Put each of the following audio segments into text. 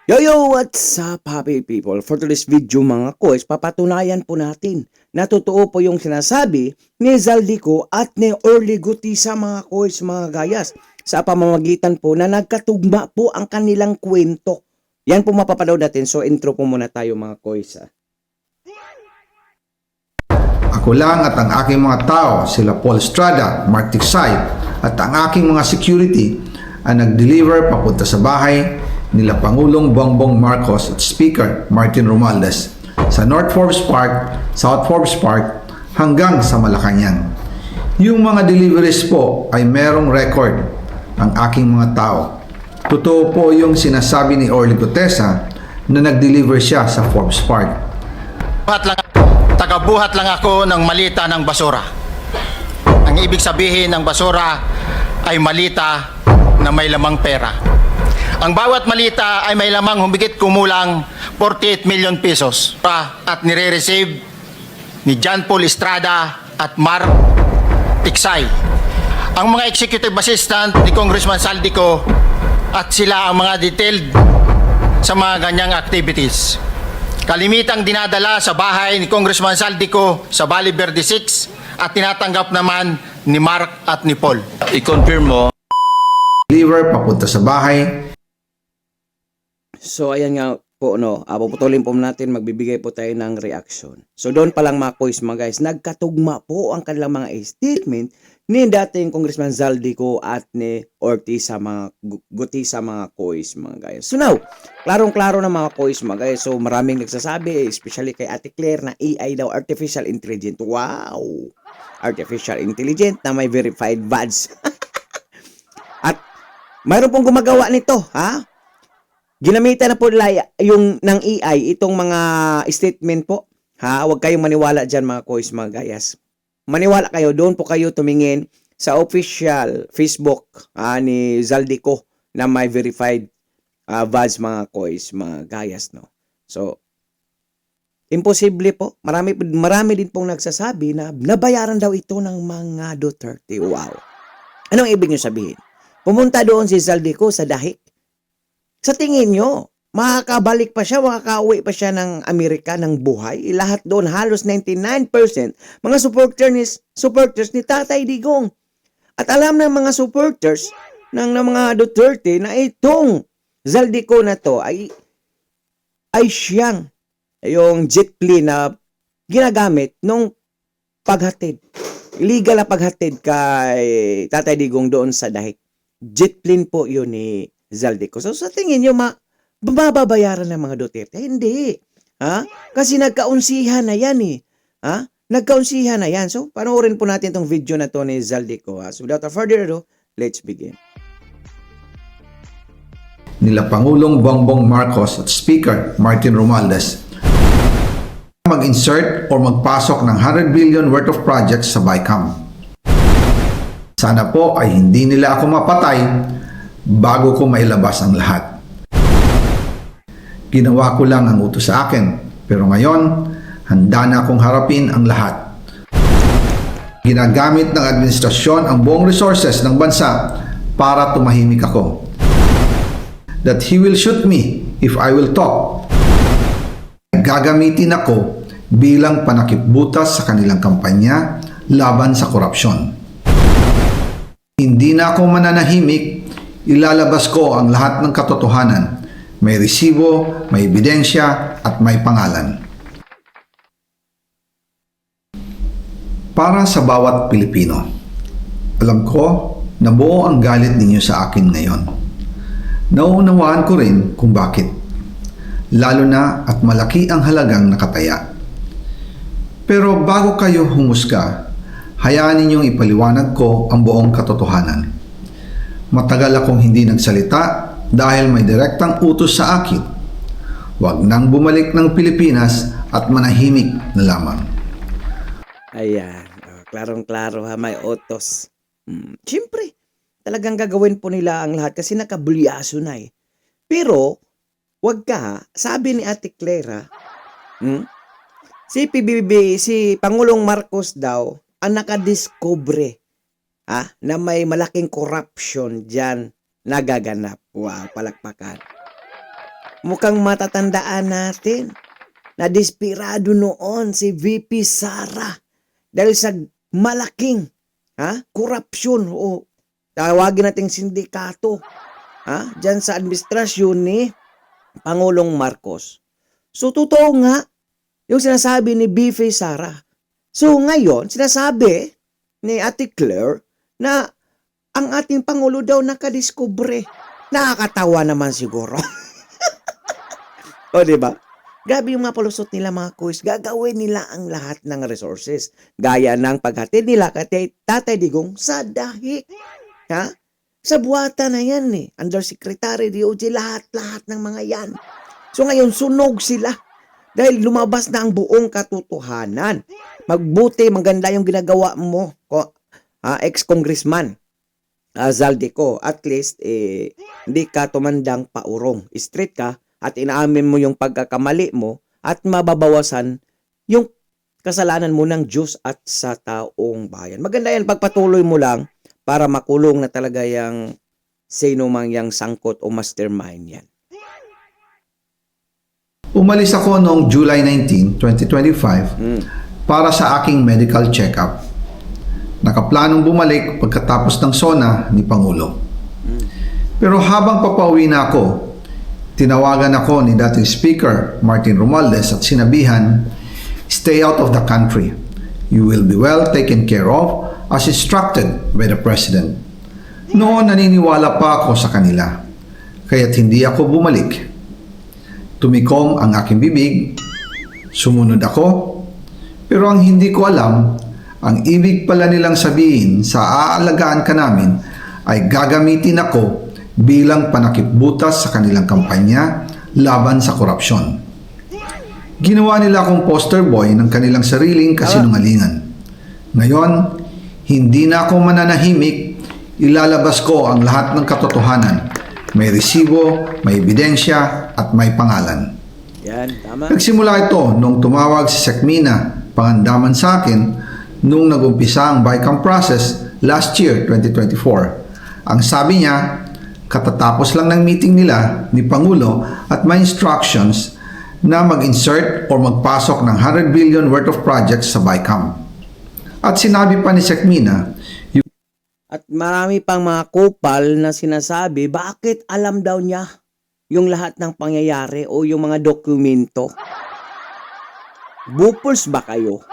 Yo, what's up, happy people? For today's video mga kois, papatunayan po natin na totoo po yung sinasabi ni Zaldico at ni Orly Gutisa mga kois, mga gayas, sa pamamagitan po na nagkatugma po ang kanilang kwento. Yan po mapapanood natin, so intro po muna tayo mga kois. Ako lang at ang aking mga tao, sila Paul Estrada, Mark Tiksay, at ang aking mga security ang nag-deliver papunta sa bahay nila Pangulong Bongbong Marcos at Speaker Martin Romualdez sa North Forbes Park, South Forbes Park hanggang sa Malacanang. Yung mga deliveries po ay merong record ang aking mga tao. Totoo po yung sinasabi ni Orly Gutesa na nag-deliver siya sa Forbes Park. Tagabuhat lang ako ng malita ng basura. Ang ibig sabihin ng basura ay malita na may lamang pera. Ang bawat malita ay may lamang humigit kumulang 48 million pesos at nire-receive ni John Paul Estrada at Mark Tiksay. Ang mga executive assistant ni Congressman Zaldico at sila ang mga detailed sa mga ganyang activities. Kalimitang dinadala sa bahay ni Congressman Zaldico sa Valle Verde 6 at tinatanggap naman ni Mark at ni Paul. I-confirm mo. Deliver papunta sa bahay. So ayan nga po, puputulin po natin, magbibigay po tayo ng reaction. So doon pa lang mga kois mga guys, nagkatugma po ang kanilang mga statement ni dating Congressman Zaldico at ni Ortiz sa mga Gutisa mga kois mga guys. So now, klarong-klaro na mga kois mga guys. So maraming nagsasabi, especially kay Ate Claire, na AI daw, Artificial Intelligence. Wow! Artificial Intelligence na may verified badge. At mayroon pong gumagawa nito, ha? Ginamitan na po nila yung ng AI itong mga statement po. Ha, huwag kayong maniwala diyan mga kois, mga gayas. Maniwala kayo, doon po kayo tumingin sa official Facebook ni Zaldico na may verified badge mga kois, mga gayas, no. So imposible po. Marami din pong nagsasabi na nabayaran daw ito ng mga Duterte. Wow. Anong ibig niyo sabihin? Pumunta doon si Zaldico sa dahik. Sa tingin nyo, makakabalik pa siya, makakauwi pa siya ng Amerika ng buhay? Lahat doon, halos 99% mga supporters ni Tatay Digong. At alam ng mga supporters ng mga Duterte na itong Zaldico na to ay siyang yung jet plane na ginagamit nung paghatid. Illegal na paghatid kay Tatay Digong doon sa dahik. Jet plane po yun ni Zaldico. So sa tingin nyo, mababayaran ng mga Duterte? Hindi. Ha? Kasi nagkaunsihan na yan eh. Ha? Nagkaunsihan na yan. So panoorin po natin itong video na to ni Zaldico. So without further ado, let's begin. Nila Pangulong Bongbong Marcos at Speaker Martin Romualdez mag-insert or magpasok ng 100 billion worth of projects sa BICAM. Sana po ay hindi nila ako mapatay bago ko mailabas ang lahat. Ginawa ko lang ang utos sa akin, pero ngayon, handa na akong harapin ang lahat. Ginagamit ng administrasyon ang buong resources ng bansa para tumahimik ako. That he will shoot me if I will talk. Gagamitin ako bilang panakipbutas sa kanilang kampanya laban sa korupsyon. Hindi na ako mananahimik. Ilalabas ko ang lahat ng katotohanan. May resibo, may ebidensya, at may pangalan. Para sa bawat Pilipino, alam ko na buo ang galit ninyo sa akin ngayon. Nauunawaan ko rin kung bakit. Lalo na at malaki ang halagang nakataya. Pero bago kayo humusga, hayaan ninyong ipaliwanag ko ang buong katotohanan. Matagal akong hindi nagsalita dahil may direktang utos sa akin. Huwag nang bumalik ng Pilipinas at manahimik na lamang. Ayan. Klarong-klaro ha, may utos. Siyempre, talagang gagawin po nila ang lahat kasi nakabulyaso na eh. Pero, wag ka, sabi ni Ate Clara, si Pangulong Marcos daw ang nakadiscover na may malaking corruption dyan nagaganap. Wow, palakpakan. mukhang matatandaan natin na desperado noon si VP Sara dahil sa malaking korupsyon o tawagin nating sindikato dyan sa administrasyon ni Pangulong Marcos. So, totoo nga yung sinasabi ni VP Sara. So, ngayon, sinasabi ni Ate Claire na ang ating Pangulo daw nakadiskubre. Nakakatawa naman siguro. O, diba? Grabe yung mga palusot nila mga kuis. Gagawin nila ang lahat ng resources. Gaya ng paghatid nila kay Tatay Digong sa dahig. Sa buwata na yan Undersecretary DOJ, lahat-lahat ng mga yan. So ngayon, sunog sila. Dahil lumabas na ang buong katotohanan. Magbuti, maganda yung ginagawa mo, ex-congressman Zaldico. At least, hindi ka tumandang paurong. Straight ka at inaamin mo yung pagkakamali mo at mababawasan yung kasalanan mo ng Diyos at sa taong bayan. Maganda yan, pagpatuloy mo lang para makulong na talaga yung sino mang yang sangkot o mastermind yan. Umalis ako noong July 19, 2025 para sa aking medical check-up. Nakaplanong bumalik pagkatapos ng SONA ni Pangulo. Pero habang papauwi na ako, tinawagan ako ni dating Speaker Martin Romualdez at sinabihan, "Stay out of the country. You will be well taken care of as instructed by the President." Noon naniniwala pa ako sa kanila, kaya't hindi ako bumalik. Tumikom ang aking bibig, sumunod ako, pero ang hindi ko alam, ang ibig pala nilang sabihin sa aalagaan ka namin ay gagamitin ako bilang panakipbutas sa kanilang kampanya laban sa korupsyon. Ginawa nila akong poster boy ng kanilang sariling kasinungalingan. Ngayon, hindi na ako mananahimik, ilalabas ko ang lahat ng katotohanan. May resibo, may ebidensya, at may pangalan. Yan, tama. Nagsimula ito nung tumawag si Sekmina Pangandaman sa akin nung nag-umpisa ang BICAM process last year, 2024. Ang sabi niya, katatapos lang ng meeting nila ni Pangulo at may instructions na mag-insert o magpasok ng 100 billion worth of projects sa BICAM. At sinabi pa ni Sekmina, At marami pang mga kupal na sinasabi, bakit alam daw niya yung lahat ng pangyayari o yung mga dokumento? Bupols ba kayo?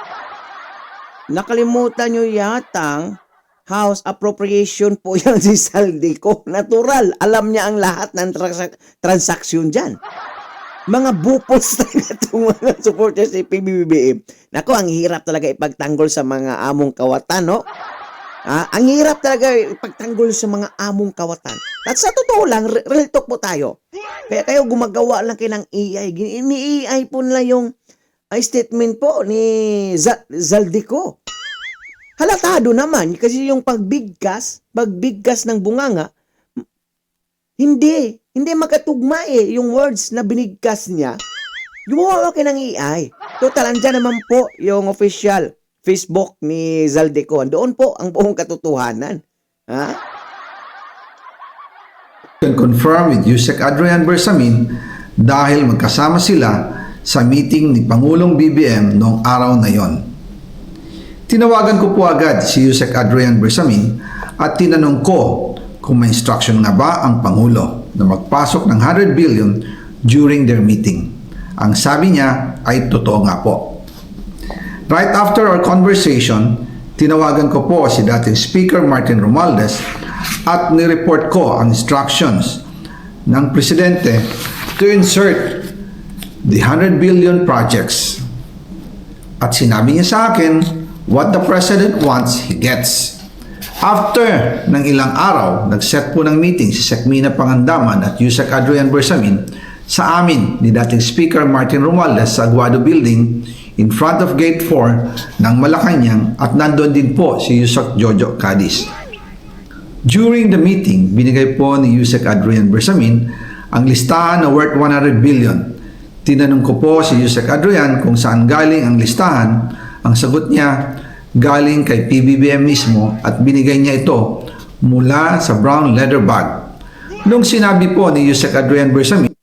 Nakalimutan nyo yatang House Appropriation po yan si Zaldico. Natural, alam niya ang lahat ng transaksyon dyan. Mga bupols talaga itong mga supporters sa PBBM. Nako, ang hirap talaga ipagtanggol sa mga among kawatan, no? Ang hirap talaga ipagtanggol sa mga among kawatan. At sa totoo lang, real talk po tayo. Kaya kayo gumagawa lang kayo ng AI. Ini-AI po nila yung statement po ni Zaldico. Halatado naman kasi yung pagbigkas ng bunganga, hindi makatugma yung words na binigkas niya. Gumawa kayo ng AI. Total, andyan naman po yung official Facebook ni Zaldico. Doon po ang buong katotohanan. can confirm with Yusek Adrian Bersamin dahil magkasama sila sa meeting ni Pangulong BBM noong araw na yon. Tinawagan ko po agad si Yusek Adrian Bersamin at tinanong ko kung may instruction nga ba ang Pangulo na magpasok ng 100 billion during their meeting. Ang sabi niya ay totoo nga po. Right after our conversation, tinawagan ko po si dating Speaker Martin Romualdez at nireport ko ang instructions ng Presidente to insert the 100 billion projects. At sinabi niya sa akin, what the President wants, he gets. After ng ilang araw, nag-set po ng meeting si Sekmina Pangandaman at Yusek Adrian Bersamin sa amin ni dating Speaker Martin Romualdez sa Aguado Building in front of Gate 4 ng Malacanang at nandoon din po si Yusek Jojo Cadiz. During the meeting, binigay po ni Yusek Adrian Bersamin ang listahan na worth 100 billion. Tinanong ko po si Yusek Adrian kung saan galing ang listahan. Ang sagot niya, galing kay PBBM mismo at binigay niya ito mula sa brown leather bag. Nung sinabi po ni Yusek Adrian Bersamin,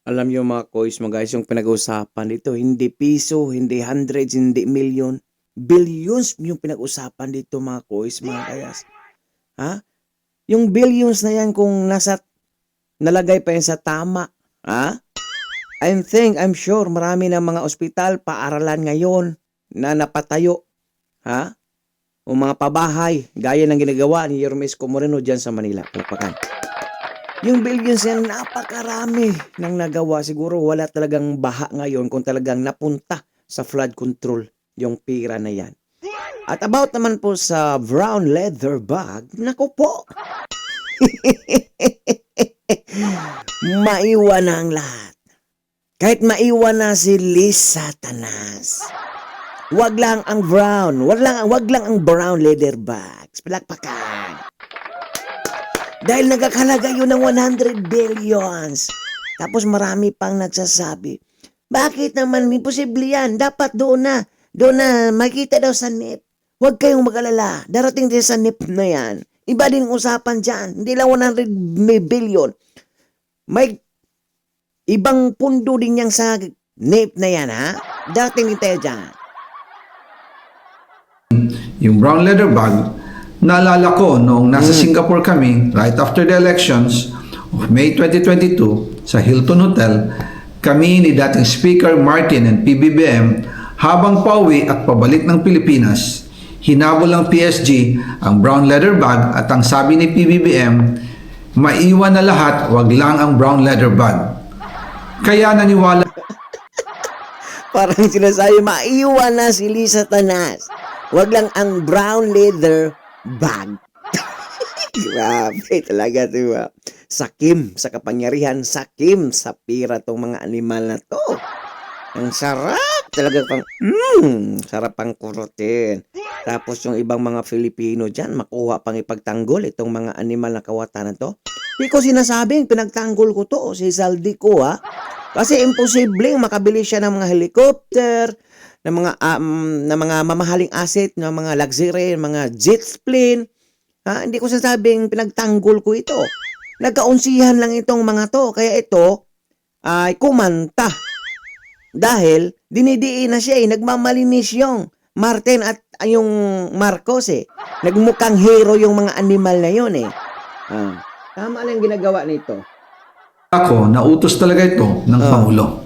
Alam niyo mga kois mga guys, yung pinag-uusapan dito, hindi piso, hindi hundreds, hindi million, billions yung pinag-usapan dito mga kois mga guys. Ha? Yung billions na yan kung nalagay pa yan sa tama, ha? I'm sure marami ng mga ospital, paaralan ngayon na napatayo, ha? O mga pabahay, gaya ng ginagawa ni Hermes Comoreno dyan sa Manila, Palapakan. Yung billions yan, napakarami nang nagawa. Siguro wala talagang baha ngayon kung talagang napunta sa flood control yung pira na yan. At about naman po sa brown leather bag, naku po. Maiwan na ang lahat. Kahit maiwan na si Liz Satanas. Wag lang ang brown. Wag lang ang brown leather bags. Palakpakan. Dahil nagkakalaga yun ng 100 billions. Tapos marami pang nagsasabi, bakit naman imposible yan? Dapat doon na makita daw sa NEP. Huwag kayong mag-alala. Darating din sa NEP na yan. Iba din ang usapan dyan. Hindi lang 100 billion. May ibang pundo din yang sa NEP na yan, ha? Darating din tayo dyan. Yung brown leather bag, naalala ko noong nasa Singapore kami right after the elections of May 2022 sa Hilton Hotel, kami ni dating Speaker Martin and PBBM habang pauwi at pabalik ng Pilipinas, hinabol ng PSG ang brown leather bag at ang sabi ni PBBM, maiwan na lahat, wag lang ang brown leather bag. Kaya naniwala Parang sinasabi, maiwan na si Liz Satanas. Wag lang ang brown leather bag. Grabe talaga, diba? Sakim sa kapangyarihan, sakim sa pira tong mga animal na to. Ang sarap talaga pang, sarap pang kurutin. Tapos yung ibang mga Filipino dyan, makuha pang ipagtanggol itong mga animal na kawatan na to. Hindi ko sinasabing, pinagtanggol ko to, si Zaldico, ha? Kasi imposible makabili siya ng mga helicopter, ng mga mamahaling asset, ng mga luxury, mga jet plane. Ha? Hindi ko sinasabing pinagtanggol ko ito. Nagkaunsihan lang itong mga to. Kaya ito ay kumanta. Dahil dinidiin na siya nagmamalinis yung Martin at yung Marcos Nagmukhang hero yung mga animal na yun Tama lang ginagawa nito. ako na utos talaga ito ng Pangulo.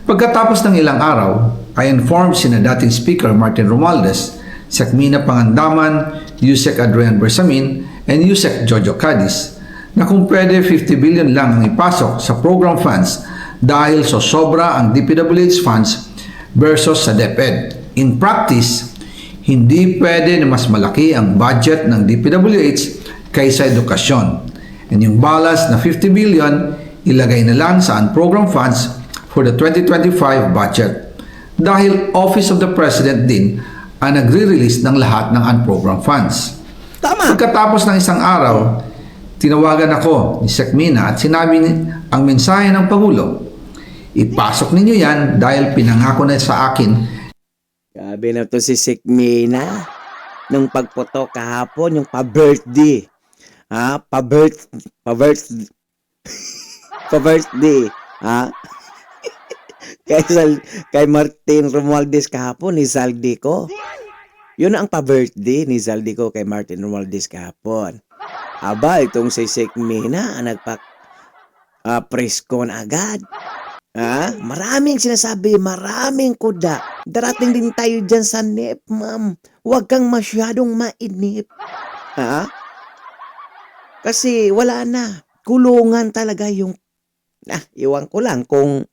Pagkatapos ng ilang araw, I informed sina dating Speaker Martin Romualdez, Sekmina Pangandaman, Yusek Adrian Bersamin, and Yusek Jojo Cadiz na kung pwede 50 billion lang ang ipasok sa program funds dahil so sobra ang DPWH funds versus sa DepEd. In practice, hindi pwede na mas malaki ang budget ng DPWH kaysa edukasyon. And yung balance na 50 billion, ilagay na lang sa unprogrammed funds for the 2025 budget. Dahil Office of the President din ang nagre-release ng lahat ng unprogrammed funds. Tama. Pagkatapos ng isang araw, tinawagan ako ni Sekmina at sinabi ang mensahe ng Pangulo, ipasok ninyo yan dahil pinangako na sa akin. Grabe na to si Sekmina. Nung pagputo kahapon, yung pa-birthday. Pa-birthday. Ha? Kay Martin Romualdez kahapon ni Zaldico. Yun ang pa-birthday ni Zaldico kay Martin Romualdez kahapon. Aba, itong si Sekmina press con agad. Maraming sinasabi, maraming kuda. Darating din tayo dyan sa NEP, ma'am. Huwag kang masyadong mainip. Kasi wala na. Kulungan talaga yung... iwan ko lang kung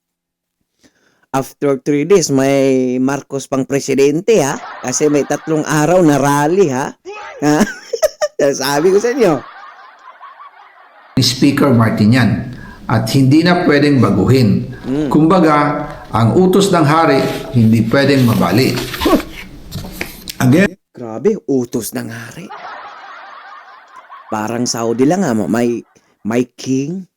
after 3 days may Marcos pang presidente, Kasi may 3 araw na rally, Sabi ko sa inyo. Ni Speaker Martin yan at hindi na pwedeng baguhin. Kumbaga, ang utos ng hari hindi pwedeng mabali. Again, Grabe, utos ng hari. Parang Saudi lang may king.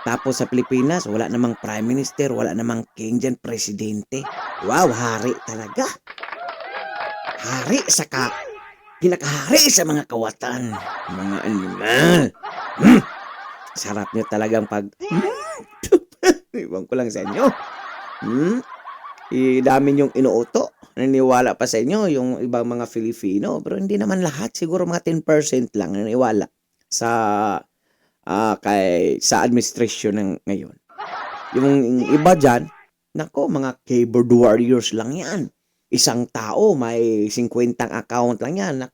Tapos sa Pilipinas, wala namang prime minister, wala namang king dyan, presidente. Wow, hari talaga. Hari pinakahari sa mga kawatan, mga animal. Sarap nyo talagang Iwan ko lang sa inyo. Dami yung inuuto. Naniniwala pa sa inyo yung ibang mga Filipino. Pero hindi naman lahat. Siguro mga 10% lang naniniwala sa administration ng ngayon. Yung iba dyan, nako, mga keyboard warriors lang yan. Isang tao, may 50 account lang yan. Na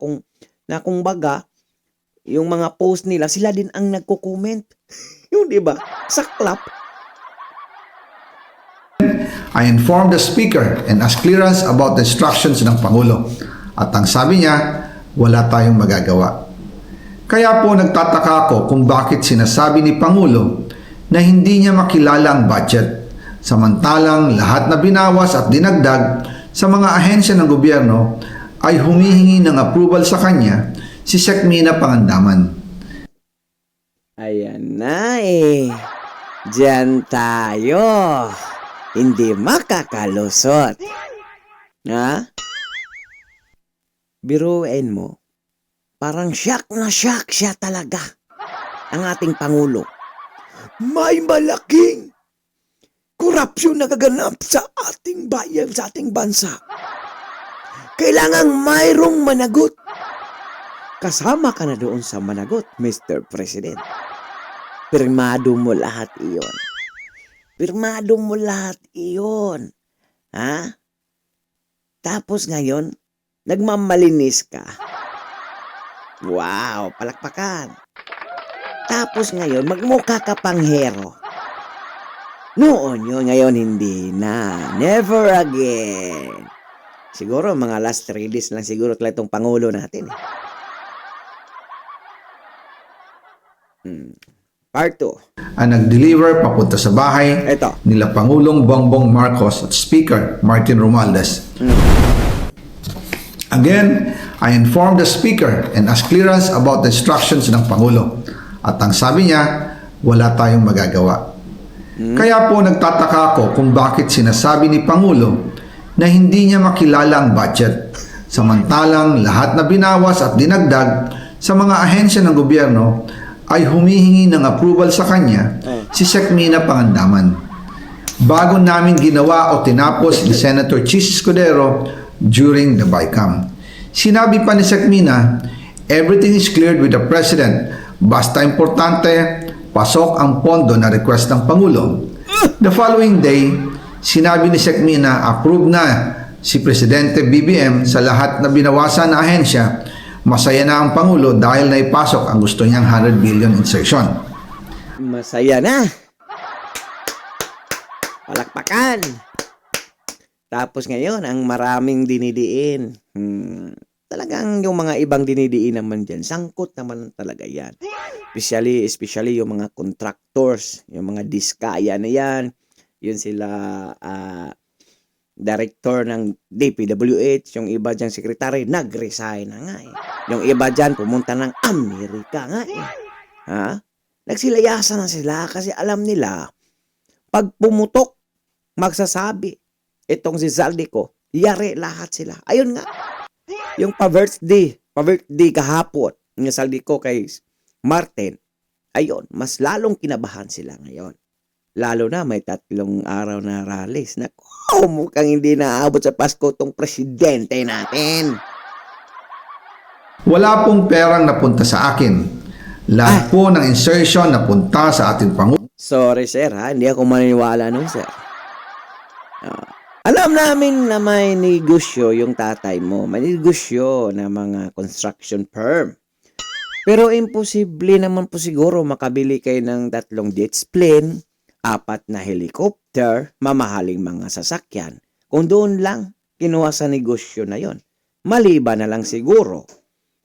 kung baga, yung mga post nila, sila din ang nagko-comment. Yung diba? Saklap. I informed the Speaker and asked clearance about the instructions ng Pangulo. At ang sabi niya, wala tayong magagawa. Kaya po nagtataka ako kung bakit sinasabi ni Pangulo na hindi niya makilala ang budget. Samantalang lahat na binawas at dinagdag sa mga ahensya ng gobyerno ay humihingi ng approval sa kanya si Sec. Mina Pangandaman. Ayan na eh. Diyan tayo. Hindi makakalusot. Ha? Biruin mo. Parang shock na shock siya talaga. Ang ating Pangulo. May malaking korupsyon na gaganap sa ating bayan, sa ating bansa. Kailangang mayroong managot. Kasama ka na doon sa managot, Mr. President. Pirmado mo lahat iyon. Pirmado mo lahat iyon. Ha? Tapos ngayon, nagmamalinis ka. Wow, palakpakan. Tapos ngayon, magmukha ka pang hero. Noon yun, ngayon hindi na. Never again. Siguro mga last 3 days lang siguro talaga itong Pangulo natin. Part 2. Ang nag-deliver papunta sa bahay Ito. nila Pangulong Bongbong Marcos at Speaker Martin Romualdez. Again, I informed the Speaker and asked clearance about the instructions ng Pangulo. At ang sabi niya, wala tayong magagawa. Kaya po nagtataka ako kung bakit sinasabi ni Pangulo na hindi niya makilala ang budget. Samantalang lahat na binawas at dinagdag sa mga ahensya ng gobyerno ay humihingi ng approval sa kanya si Sec. Mina Pangandaman. Bago namin ginawa o tinapos ni Senator Chis Escudero during the BICAM. Sinabi pa ni Sec. Mina, everything is cleared with the President. Basta importante, pasok ang pondo na request ng Pangulo. The following day, sinabi ni Sec. Mina, approve na si Presidente BBM sa lahat na binawasan na ahensya. Masaya na ang Pangulo dahil naipasok ang gusto niyang 100 billion insertion. Masaya na. Palakpakan. Tapos ngayon, ang maraming dinidiin. Talagang yung mga ibang dinidiin naman dyan, sangkot naman talaga yan. Especially yung mga contractors, yung mga diskaya na yan. Yun sila director ng DPWH, yung iba dyan secretary, nag-resign na nga eh. Yung iba dyan pumunta ng Amerika nga eh. Ha? Nagsilayasan na sila kasi alam nila, pag pumutok, magsasabi, itong si Zaldico, yari lahat sila. Ayun nga, yung pa-birthday kahapon, yung Zaldico kay Martin, ayun, mas lalong kinabahan sila ngayon. Lalo na may 3 araw na rallies. Naku, mukhang hindi naaabot sa Pasko tong presidente natin. Wala pong perang napunta sa akin. Lahat po ng insertion napunta sa ating Pangulo. Sorry sir ha, hindi ako maniniwala nun sir. Alam namin na may negosyo yung tatay mo. May negosyo na mga construction firm. Pero imposible naman po siguro makabili kayo ng 3 jet plane, 4 na helicopter, mamahaling mga sasakyan. Kung doon lang kinuha sa negosyo na yon. Maliban na lang siguro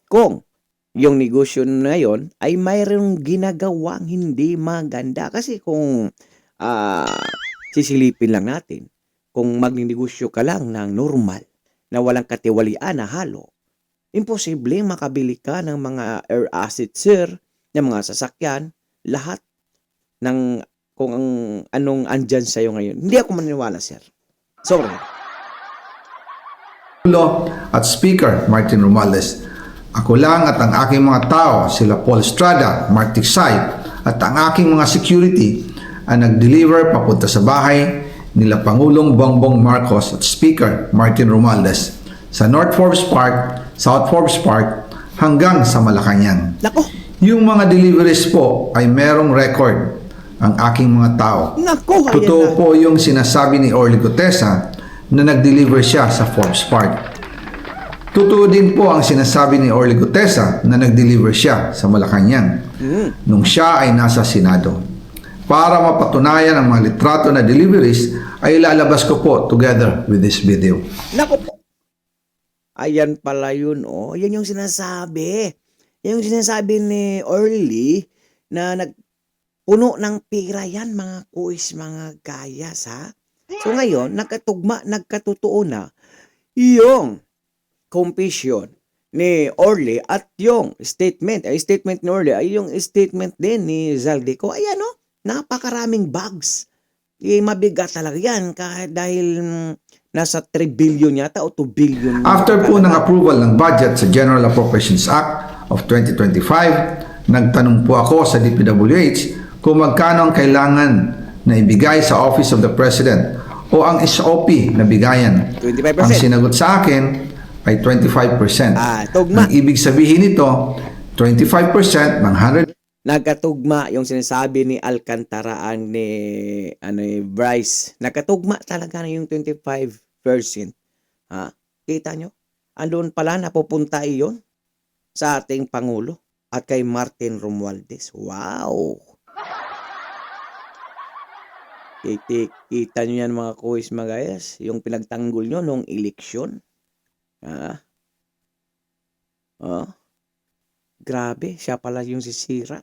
kung yung negosyo na yon ay mayroong ginagawang hindi maganda. Kasi kung sisilipin lang natin, kung magninegosyo ka lang ng normal na walang katiwalian na halo, imposible makabili ka ng mga air assets sir, ng mga sasakyan, lahat ng kung anong andyan sa'yo ngayon. Hindi ako maniniwala, sir. Sorry. At Speaker Martin Romualdez. Ako lang at ang aking mga tao, sila Paul Estrada, Mark Tiksay, at ang aking mga security ang nag-deliver papunta sa bahay nila Pangulong Bongbong Marcos at Speaker Martin Romualdez sa North Forbes Park, South Forbes Park hanggang sa Malacanang. Nako, Yung mga deliveries po ay merong record ang aking mga tao. nako, ayan Totoo na. po yung sinasabi ni Orly Gutesa na nag-deliver siya sa Forbes Park. Totoo din po ang sinasabi ni Orly Gutesa na nag-deliver siya sa Malacanang nung siya ay nasa Senado. Para mapatunayan ang mga litrato na deliveries ay ilalabas ko po together with this video. Nako po. Ayan pala yun, oh. Yan yung sinasabi. Yan yung sinasabi ni Orly na nagpuno ng pera yan, mga kuis, mga gayas, ha? So ngayon, nagkatotoo na yung confession ni Orly at yung statement ni Orly ay yung statement din ni Zaldico. Ayan, oh, napakaraming bags. Mabigat talaga yan kahit dahil nasa 3 billion yata o 2 billion. After po ng approval ng budget sa General Appropriations Act of 2025, nagtanong po ako sa DPWH kung magkano ang kailangan na ibigay sa Office of the President o ang SOP na bigayan. 25%. Ang sinagot sa akin ay 25%. Tugma. Ang ibig sabihin nito, 25% ng 100 Nagkatugma yung sinasabi ni Alcantaraan ni Bryce. Nagkatugma talaga na yung 25%. Ha? Kita nyo? Andun pala napupunta iyon sa ating Pangulo at kay Martin Romualdez. Wow! Kita nyo yan mga kuis mga guys, yung pinagtanggol nyo nung eleksyon. Ha? Grabe, siya pala yung sisira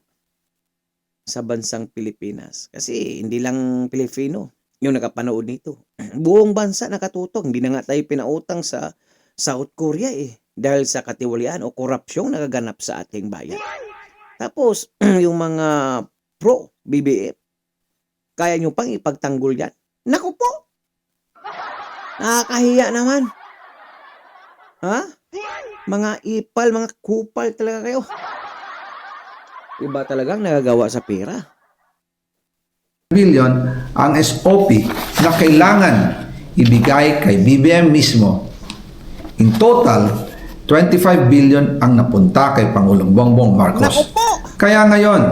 sa bansang Pilipinas. Kasi hindi lang Pilipino yung nakapanood nito. Buong bansa nakatutok. Hindi na nga tayo pinautang sa South Korea dahil sa katiwalian o korupsyon nagaganap sa ating bayan. Tapos, yung mga pro-BBM, kaya nyo pang ipagtanggol yan? Naku po! Nakakahiya naman. Ha? Mga ipal, mga kupal talaga kayo. Iba talagang nagagawa sa pera. billion ang SOP na kailangan ibigay kay BBM mismo. In total, 25 billion ang napunta kay Pangulong Bongbong Marcos. Naku po! Kaya ngayon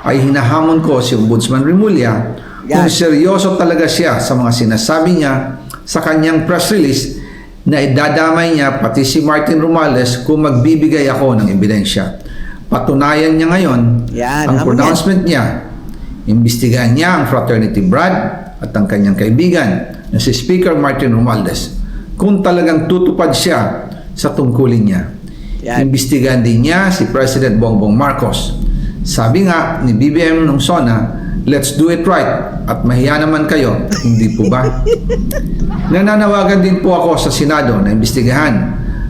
ay hinahamon ko si Ombudsman Remulla kung seryoso talaga siya sa mga sinasabi niya sa kanyang press release na idadamay niya pati si Martin Romualdez kung magbibigay ako ng ebidensya. Patunayan niya ngayon ang pronouncement niya. Imbestigahan niya ang Fraternity Brad at ang kanyang kaibigan na si Speaker Martin Romualdez kung talagang tutupad siya sa tungkulin niya. Imbestigahan din niya si President Bongbong Marcos. Sabi nga ni BBM nung SONA, let's do it right at mahiya naman kayo, hindi po ba? Nananawagan din po ako sa Senado na imbestigahan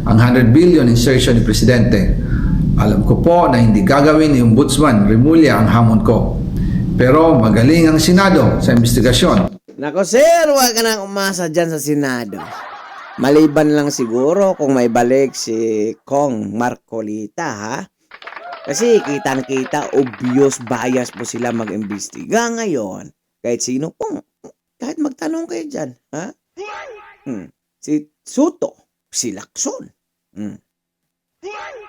ang 100 billion insertion ni Presidente. Alam ko po na hindi gagawin ni Ombudsman Remulla ang hamon ko. Pero magaling ang Senado sa investigasyon. Nako sir, huwag ka nang umasa dyan sa Senado. Maliban lang siguro kung may balik si Kong Marcolita, ha? Kasi kita-kita, obvious bias po sila mag-imbestiga ngayon. Kahit sino pong, kahit magtanong kayo dyan, ha? Si Soto, si Lacson.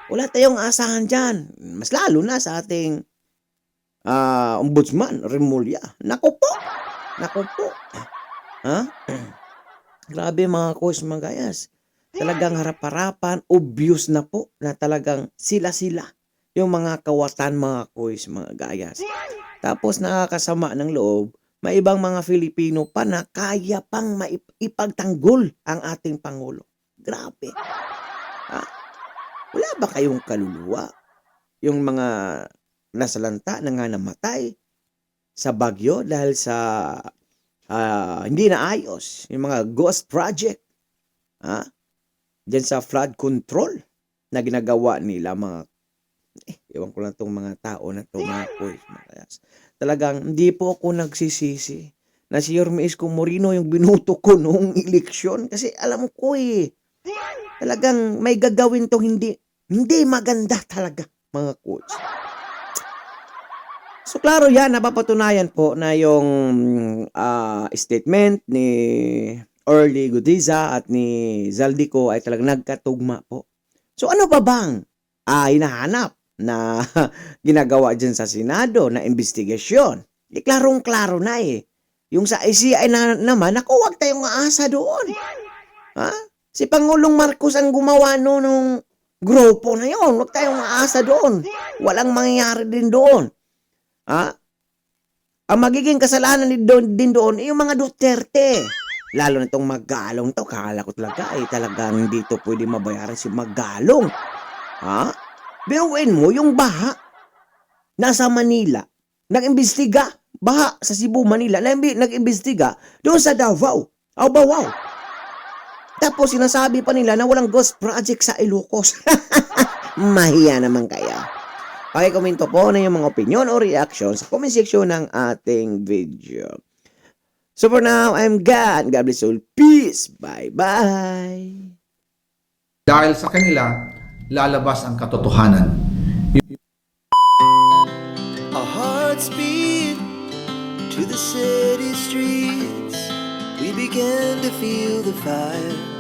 Wala tayong asahan dyan. Mas lalo na sa ating Ombudsman Remulla. Naku po! Naku po! Ha? Grabe mga kuis, mga gayas. Talagang harap-harapan, obvious na po na talagang sila-sila yung mga kawatan mga kuis, mga gayas. Tapos nakakasama ng loob, may ibang mga Filipino pa na kaya pang ipagtanggol ang ating Pangulo. Grabe. Ha? Wala ba kayong kaluluwa? Yung mga nasalanta na nga namatay sa bagyo dahil sa hindi na ayos. Yung mga ghost project. Ha? Diyan sa flood control na ginagawa nila mga ewan ko lang itong mga tao na ito, mga boys, mga kayas. Talagang hindi po ako nagsisisi na si Yorme Isko Moreno yung binuto ko noong eleksyon. Kasi alam ko talagang may gagawin to hindi maganda talaga, mga coach. So klaro yan, napapatunayan po na yung statement ni Orly Gudiza at ni Zaldico ay talagang nagkatugma po. So ano ba bang hinahanap na ginagawa dyan sa Senado na investigasyon? Klarong-klaro na eh. Yung sa ICI naman, naku, huwag tayong aasa doon. Ha? Si Pangulong Marcos ang gumawa nung grupo na yon. Huwag tayong aasa doon. Walang mangyayari din doon. Ha? Ang magiging kasalanan din doon ay yung mga Duterte. Lalo na itong Magalong to. Kala ko talaga talagang dito pwede mabayaran si Magalong. Ha? Biruin mo yung baha nasa Manila. Nag-imbestiga. Baha sa Cebu, Manila. Nag-imbestiga doon sa Davao. Wow. Tapos sinasabi pa nila na walang ghost project sa Ilocos. Mahiya naman kaya. Pakikomento po na yung mga opinion o reaction sa comment section ng ating video. So for now, I'm God. God bless you all. Peace. Bye-bye. Dahil sa kanila, lalabas ang katotohanan. Our hearts beat to the city streets. We began to feel the fire.